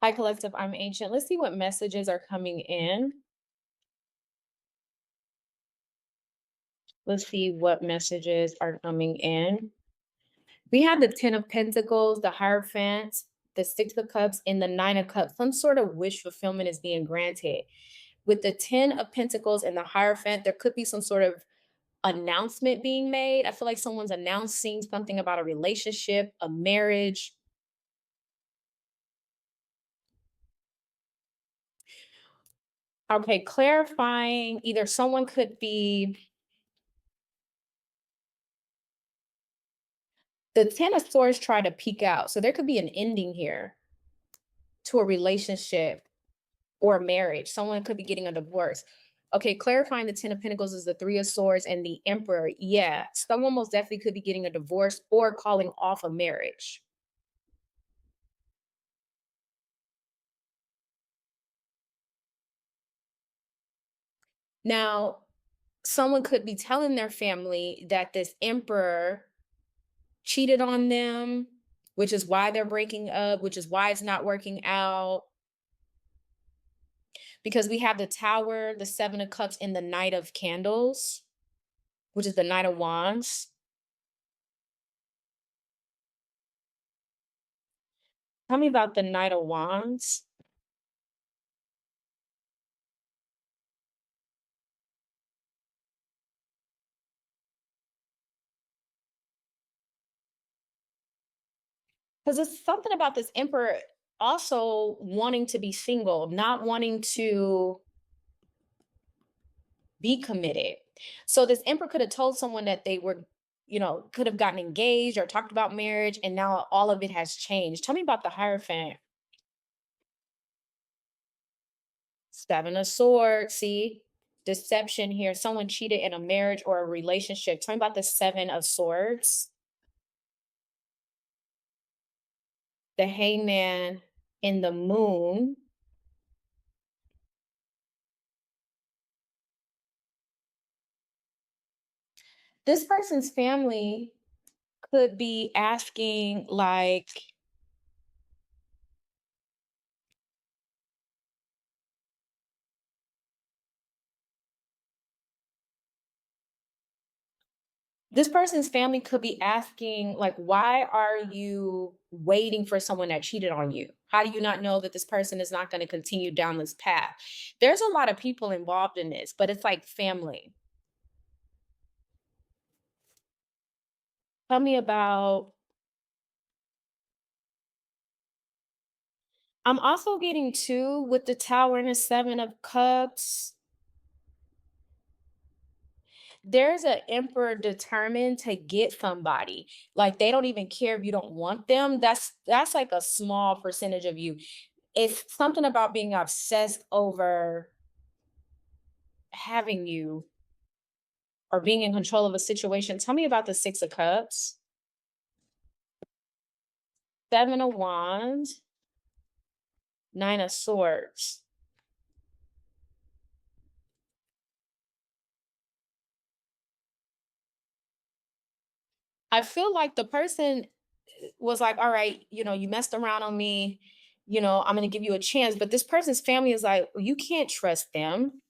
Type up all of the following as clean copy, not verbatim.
Hi, collective. I'm ancient. Let's see what messages are coming in. Let's see what messages are coming in. We have the Ten of Pentacles, the Hierophant, the Six of Cups, and the Nine of Cups. Some sort of wish fulfillment is being granted. With the Ten of Pentacles and the Hierophant, there could be some sort of announcement being made. I feel like someone's announcing something about a relationship, a marriage. Okay, clarifying either someone could be the Ten of Swords try to peek out. So there could be an ending here to a relationship or a marriage. Someone could be getting a divorce. Okay, clarifying the Ten of Pentacles is the Three of Swords and the Emperor. Yeah, someone most definitely could be getting a divorce or calling off a marriage. Now, someone could be telling their family that this Emperor cheated on them, which is why they're breaking up, which is why it's not working out. Because we have the Tower, the Seven of Cups, and the Knight of Candles, which is the Knight of Wands. Tell me about the Knight of Wands. Because it's something about this Emperor also wanting to be single, not wanting to be committed. So this Emperor could have told someone that they were, could have gotten engaged or talked about marriage, and now all of it has changed. Tell me about the Hierophant. Seven of Swords. See, deception here. Someone cheated in a marriage or a relationship. Tell me about the Seven of Swords. The Hangman in the Moon. This person's family could be asking, like, this person's family could be asking, like, why are you waiting for someone that cheated on you? How do you not know that this person is not going to continue down this path? There's a lot of people involved in this, but it's like family. Tell me about, I'm also getting two with the Tower and the Seven of Cups. There's an emperor determined to get somebody. Like, they don't even care if you don't want them. That's like a small percentage of you. It's something about being obsessed over having you or being in control of a situation. Tell me about the Six of Cups, Seven of Wands, Nine of Swords. I feel like the person was like, all right, you messed around on me, I'm going to give you a chance. But this person's family is like, "Well, you can't trust them."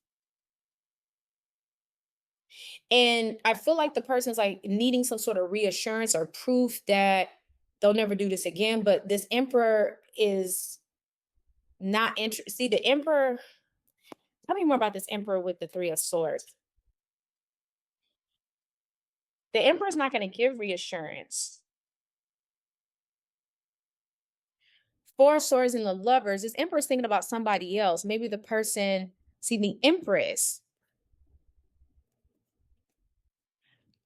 And I feel like the person's like needing some sort of reassurance or proof that they'll never do this again. But this emperor is not interested. See, the emperor, tell me more about this emperor with the Three of Swords. The emperor's not going to give reassurance. Four of Swords and the Lovers, this emperor's thinking about somebody else. Maybe the person, see, the Empress.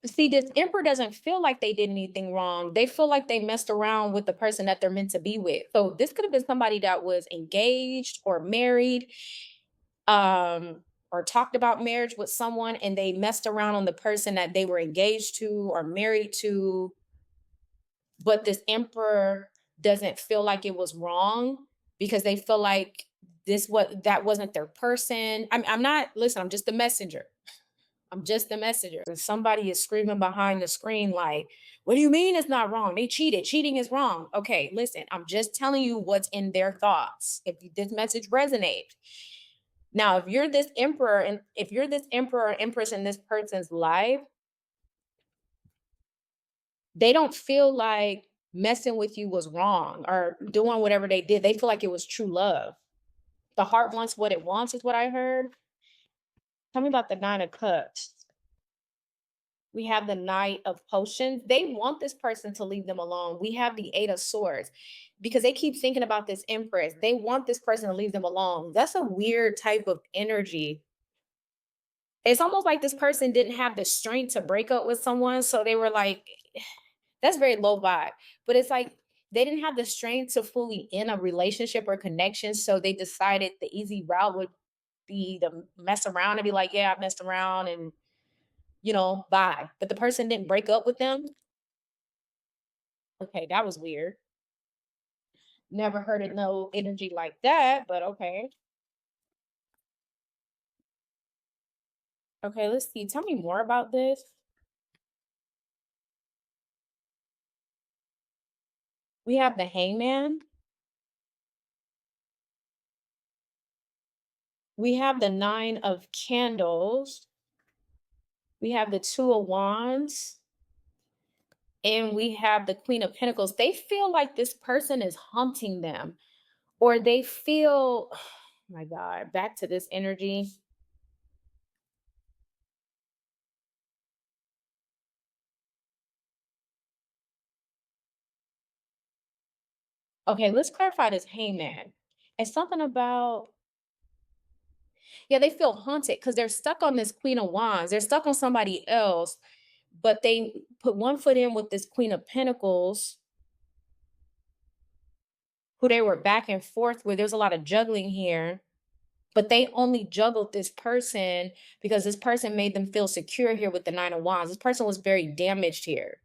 See, this emperor doesn't feel like they did anything wrong. They feel like they messed around with the person that they're meant to be with. So this could have been somebody that was engaged or married, or talked about marriage with someone, and they messed around on the person that they were engaged to or married to. But this emperor doesn't feel like it was wrong because they feel like that wasn't their person. I'm not, listen, I'm just the messenger. I'm just the messenger. And somebody is screaming behind the screen, like, what do you mean it's not wrong? They cheated. Cheating is wrong. Okay, listen, I'm just telling you what's in their thoughts. If this message resonates. Now, if you're this emperor and if you're this emperor or empress in this person's life, they don't feel like messing with you was wrong or doing whatever they did. They feel like it was true love. The heart wants what it wants, is what I heard. Tell me about the Nine of Cups. We have the Knight of Potions. They want this person to leave them alone. We have the Eight of Swords because they keep thinking about this Empress. They want this person to leave them alone. That's a weird type of energy. It's almost like this person didn't have the strength to break up with someone. So they were like, that's very low vibe. But it's like they didn't have the strength to fully end a relationship or connection. So they decided the easy route would be to mess around and be like, yeah, I messed around and bye. But the person didn't break up with them. Okay, that was weird. Never heard it no energy like that, but okay. Okay, let's see. Tell me more about this. We have the Hangman. We have the Nine of Candles. We have the Two of Wands. And we have the Queen of Pentacles. They feel like this person is haunting them, or they feel, oh my God, back to this energy. Okay, let's clarify this Hangman. It's something about, yeah, they feel haunted because they're stuck on this Queen of Wands. They're stuck on somebody else, but they put one foot in with this Queen of Pentacles, who they were back and forth with. There's a lot of juggling here, but they only juggled this person because this person made them feel secure here with the Nine of Wands. This person was very damaged here.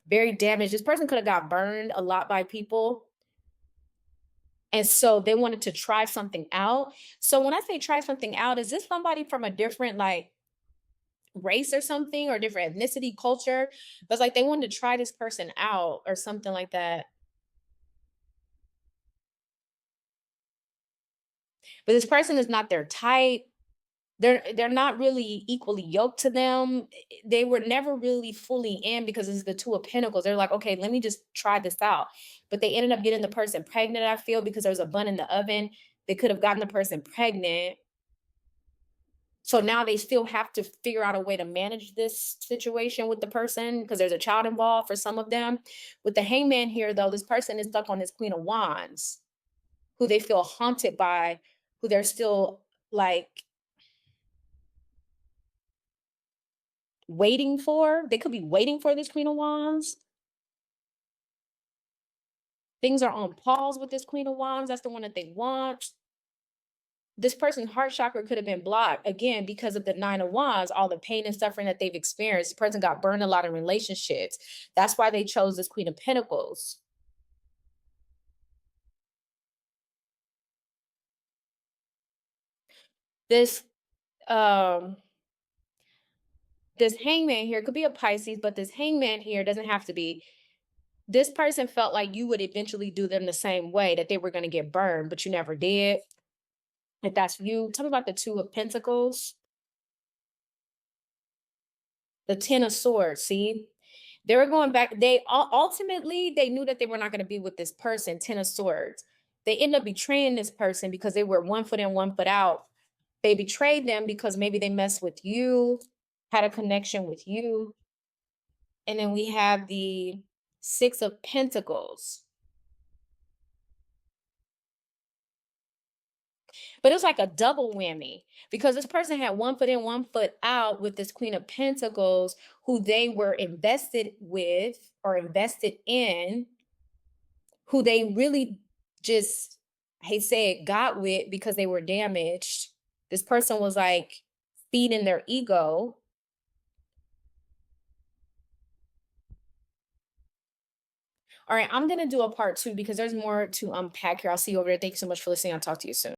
Very damaged. This person could have got burned a lot by people. And so they wanted to try something out. So when I say try something out, is this somebody from a different like race or something, or different ethnicity, culture? But it's like they wanted to try this person out or something like that. But this person is not their type. They're not really equally yoked to them. They were never really fully in because it's the Two of Pentacles. They're like, okay, let me just try this out. But they ended up getting the person pregnant, I feel, because there was a bun in the oven. They could have gotten the person pregnant. So now they still have to figure out a way to manage this situation with the person because there's a child involved for some of them. With the Hangman here, though, this person is stuck on this Queen of Wands, who they feel haunted by, who they're still like waiting for. They could be waiting for this Queen of Wands. Things are on pause with this Queen of Wands. That's the one that they want. This person's heart chakra could have been blocked again because of the Nine of Wands, all the pain and suffering that they've experienced. The person got burned a lot in relationships. That's why they chose this Queen of Pentacles. This um this Hangman here could be a Pisces, but this Hangman here doesn't have to be. This person felt like you would eventually do them the same way, that they were going to get burned, but you never did. If that's you, tell me about the Two of Pentacles, the Ten of Swords. See, they were going back. They ultimately they knew that they were not going to be with this person. Ten of Swords. They ended up betraying this person because they were one foot in, one foot out. They betrayed them because maybe they messed with you, had a connection with you. And then we have the Six of Pentacles. But it was like a double whammy because this person had one foot in, one foot out with this Queen of Pentacles, who they were invested with or invested in, who they really just, I say, got with because they were damaged. This person was like feeding their ego. All right, I'm going to do a part two because there's more to unpack here. I'll see you over there. Thank you so much for listening. I'll talk to you soon.